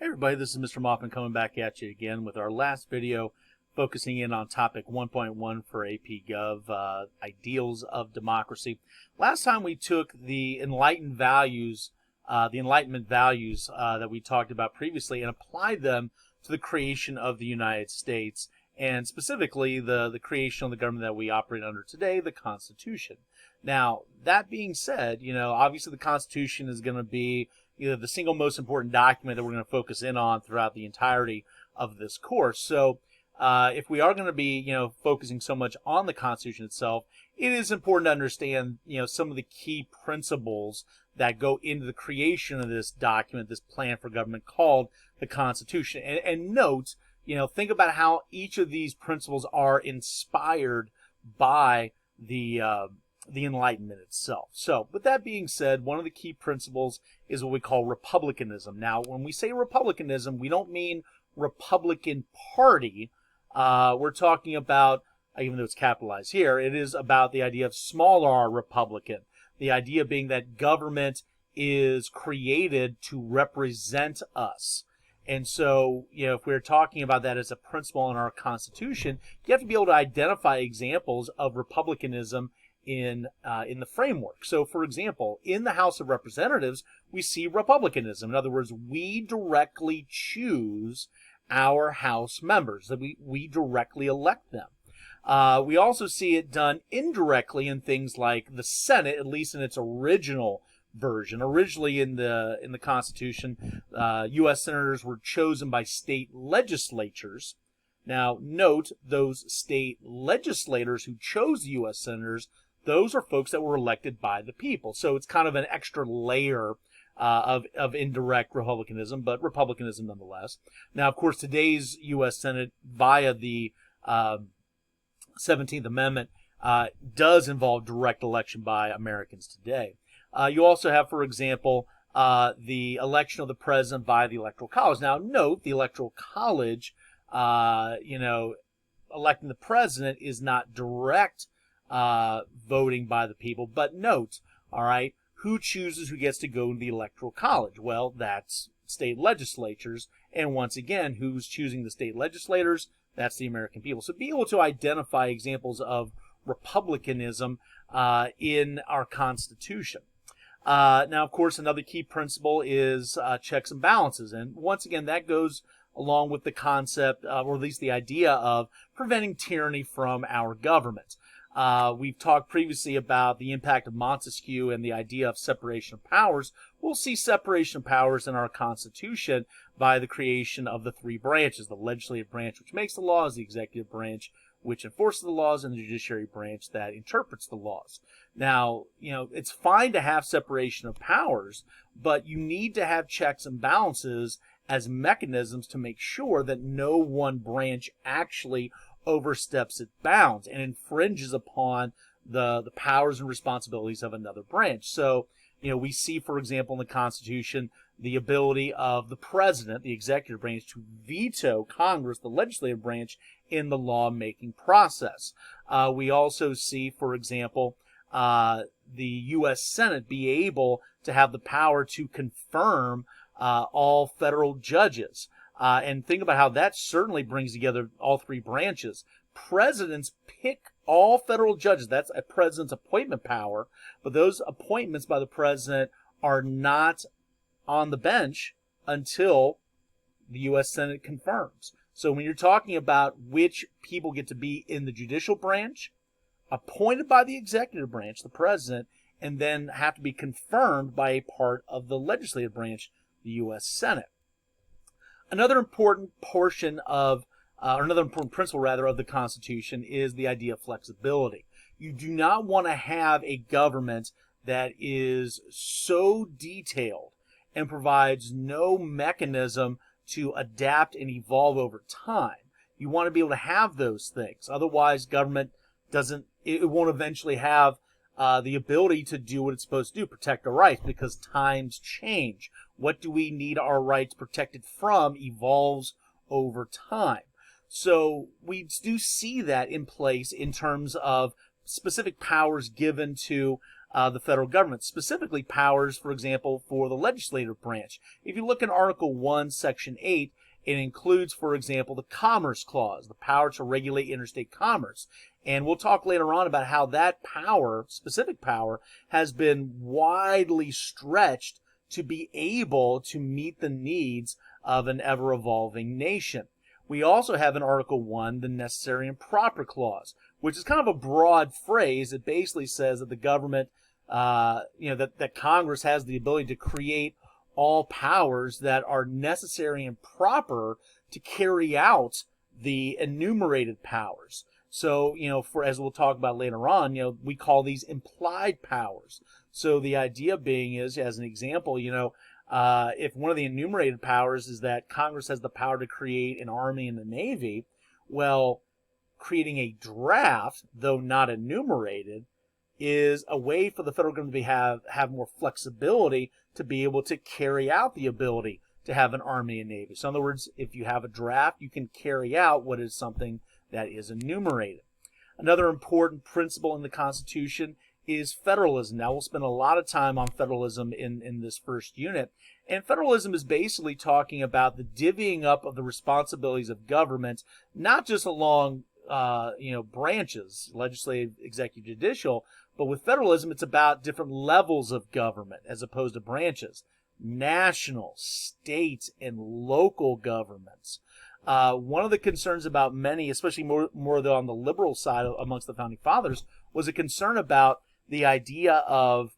Hey everybody, this is Mr. Moffman coming back at you again with our last video focusing in on topic 1.1 for APGov, ideals of democracy. Last time we took the Enlightenment values that we talked about previously and applied them to the creation of the United States, and specifically the creation of the government that we operate under today, the Constitution. Now, that being said, obviously the Constitution is going to be the single most important document that we're going to focus in on throughout the entirety of this course. So if we are going to be, focusing so much on the Constitution itself, it is important to understand, some of the key principles that go into the creation of this document, this plan for government called the Constitution. And note, think about how each of these principles are inspired by the Enlightenment itself. So, with that being said, one of the key principles is what we call republicanism. Now, when we say republicanism, we don't mean Republican Party. We're talking about, even though it's capitalized here, it is about the idea of small r Republican. The idea being that government is created to represent us. And so, if we're talking about that as a principle in our Constitution, you have to be able to identify examples of republicanism in the framework. So, for example, in the House of Representatives, we see republicanism. In other words, we directly choose our House members, that we directly elect them. We also see it done indirectly in things like the Senate, at least in its original version. Originally in the Constitution, U.S. senators were chosen by state legislatures. Now, note, those state legislators who chose the U.S. senators, those are folks that were elected by the people. So it's kind of an extra layer of indirect republicanism, but republicanism nonetheless. Now, of course, today's U.S. Senate, via the 17th Amendment, does involve direct election by Americans today. You also have, for example, the election of the president by the Electoral College. Now, note, the Electoral College, electing the president is not direct voting by the people, but note, all right, who chooses who gets to go to the Electoral College? Well, that's state legislatures, and once again, who's choosing the state legislators? That's the American people. So be able to identify examples of republicanism in our Constitution. Now, of course, another key principle is checks and balances, and once again, that goes along with the concept, or at least the idea of preventing tyranny from our government. We've talked previously about the impact of Montesquieu and the idea of separation of powers. We'll see separation of powers in our Constitution by the creation of the three branches: the legislative branch, which makes the laws; the executive branch, which enforces the laws; and the judiciary branch that interprets the laws. Now, it's fine to have separation of powers, but you need to have checks and balances as mechanisms to make sure that no one branch actually oversteps its bounds and infringes upon the powers and responsibilities of another branch. So, we see, for example, in the Constitution, the ability of the president, the executive branch, to veto Congress, the legislative branch, in the lawmaking process. We also see, for example, the U.S. Senate be able to have the power to confirm all federal judges. And think about how that certainly brings together all three branches. Presidents pick all federal judges. That's a president's appointment power. But those appointments by the president are not on the bench until the U.S. Senate confirms. So when you're talking about which people get to be in the judicial branch, appointed by the executive branch, the president, and then have to be confirmed by a part of the legislative branch, the U.S. Senate. Another important portion of, or another important principle rather, of the Constitution is the idea of flexibility. You do not want to have a government that is so detailed and provides no mechanism to adapt and evolve over time. You want to be able to have those things. Otherwise, government won't eventually have the ability to do what it's supposed to do, protect our rights, because times change. What do we need our rights protected from evolves over time. So we do see that in place in terms of specific powers given to the federal government, specifically powers, for example, for the legislative branch. If you look in Article 1, Section 8, it includes, for example, the Commerce Clause, the power to regulate interstate commerce. And we'll talk later on about how that power, specific power, has been widely stretched to be able to meet the needs of an ever-evolving nation. We also have in Article 1 the Necessary and Proper Clause, which is kind of a broad phrase. It basically says that the government, that Congress has the ability to create all powers that are necessary and proper to carry out the enumerated powers. So, as we'll talk about later on, we call these implied powers. So the idea being is, as an example, if one of the enumerated powers is that Congress has the power to create an army and a navy, well, creating a draft, though not enumerated, is a way for the federal government to have more flexibility to be able to carry out the ability to have an army and navy. So in other words, if you have a draft, you can carry out what is something that is enumerated. Another important principle in the Constitution is federalism. Now, we'll spend a lot of time on federalism in this first unit. And federalism is basically talking about the divvying up of the responsibilities of government, not just along branches, legislative, executive, judicial, but with federalism, it's about different levels of government as opposed to branches. National, state, and local governments. One of the concerns about many, especially more on the liberal side amongst the Founding Fathers, was a concern about the idea of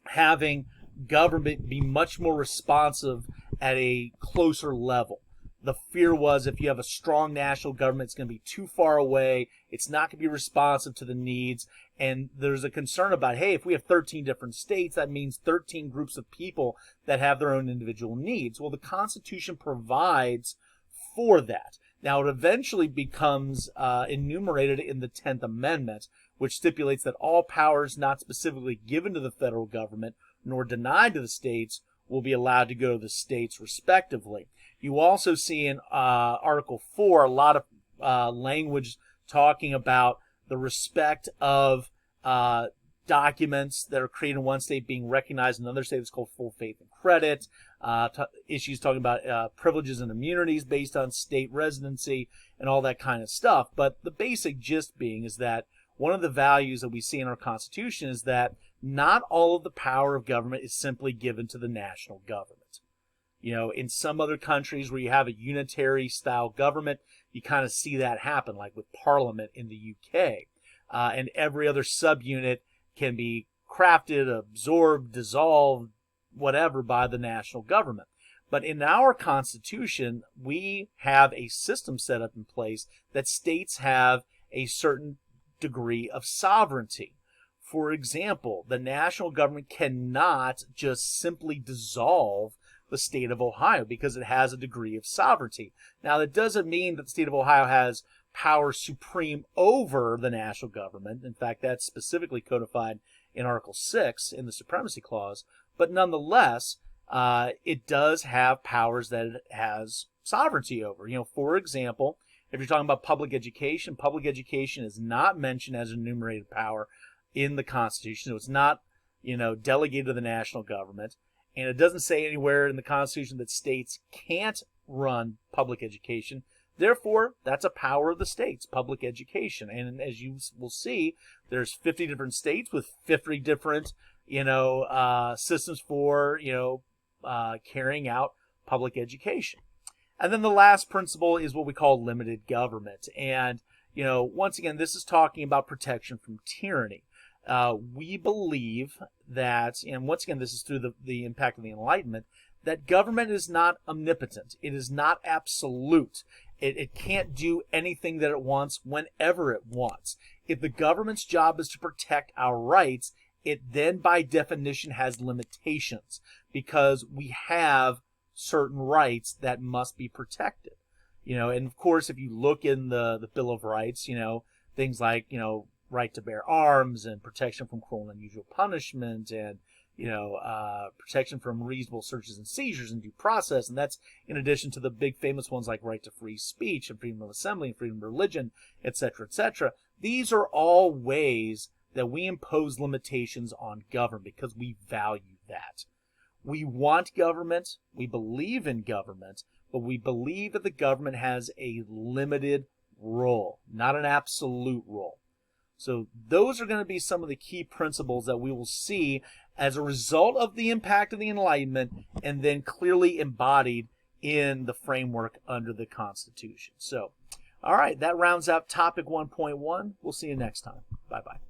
having government be much more responsive at a closer level. The fear was if you have a strong national government, it's going to be too far away. It's not going to be responsive to the needs. And there's a concern about, hey, if we have 13 different states, that means 13 groups of people that have their own individual needs. Well, the Constitution provides for that. Now, it eventually becomes enumerated in the 10th Amendment, which stipulates that all powers not specifically given to the federal government nor denied to the states will be allowed to go to the states respectively. You also see in Article 4 a lot of language talking about the respect of documents that are created in one state being recognized in another state. It's called full faith and credit. Issues talking about privileges and immunities based on state residency and all that kind of stuff. But the basic gist being is that one of the values that we see in our Constitution is that not all of the power of government is simply given to the national government. In some other countries where you have a unitary style government, you kind of see that happen, like with Parliament in the UK. And every other subunit can be crafted, absorbed, dissolved, whatever, by the national government. But in our Constitution, we have a system set up in place that states have a certain degree of sovereignty. For example, the national government cannot just simply dissolve the state of Ohio because it has a degree of sovereignty. Now, that doesn't mean that the state of Ohio has power supreme over the national government. In fact, that's specifically codified in Article 6 in the Supremacy Clause. But nonetheless, it does have powers that it has sovereignty over. For example, if you're talking about public education is not mentioned as an enumerated power in the Constitution. So it's not, delegated to the national government. And it doesn't say anywhere in the Constitution that states can't run public education. Therefore, that's a power of the states, public education. And as you will see, there's 50 different states with 50 different, systems for, carrying out public education. And then the last principle is what we call limited government. And, once again, this is talking about protection from tyranny. We believe that, and once again, this is through the impact of the Enlightenment, that government is not omnipotent. It is not absolute. It can't do anything that it wants whenever it wants. If the government's job is to protect our rights, it then by definition has limitations because we have certain rights that must be protected. And of course, if you look in the Bill of Rights, things like, right to bear arms and protection from cruel and unusual punishment and, protection from reasonable searches and seizures and due process. And that's in addition to the big famous ones like right to free speech and freedom of assembly and freedom of religion, et cetera, et cetera. These are all ways that we impose limitations on government because we value that. We want government, we believe in government, but we believe that the government has a limited role, not an absolute role. So those are going to be some of the key principles that we will see as a result of the impact of the Enlightenment and then clearly embodied in the framework under the Constitution. So, all right, that rounds out topic 1.1. We'll see you next time. Bye-bye.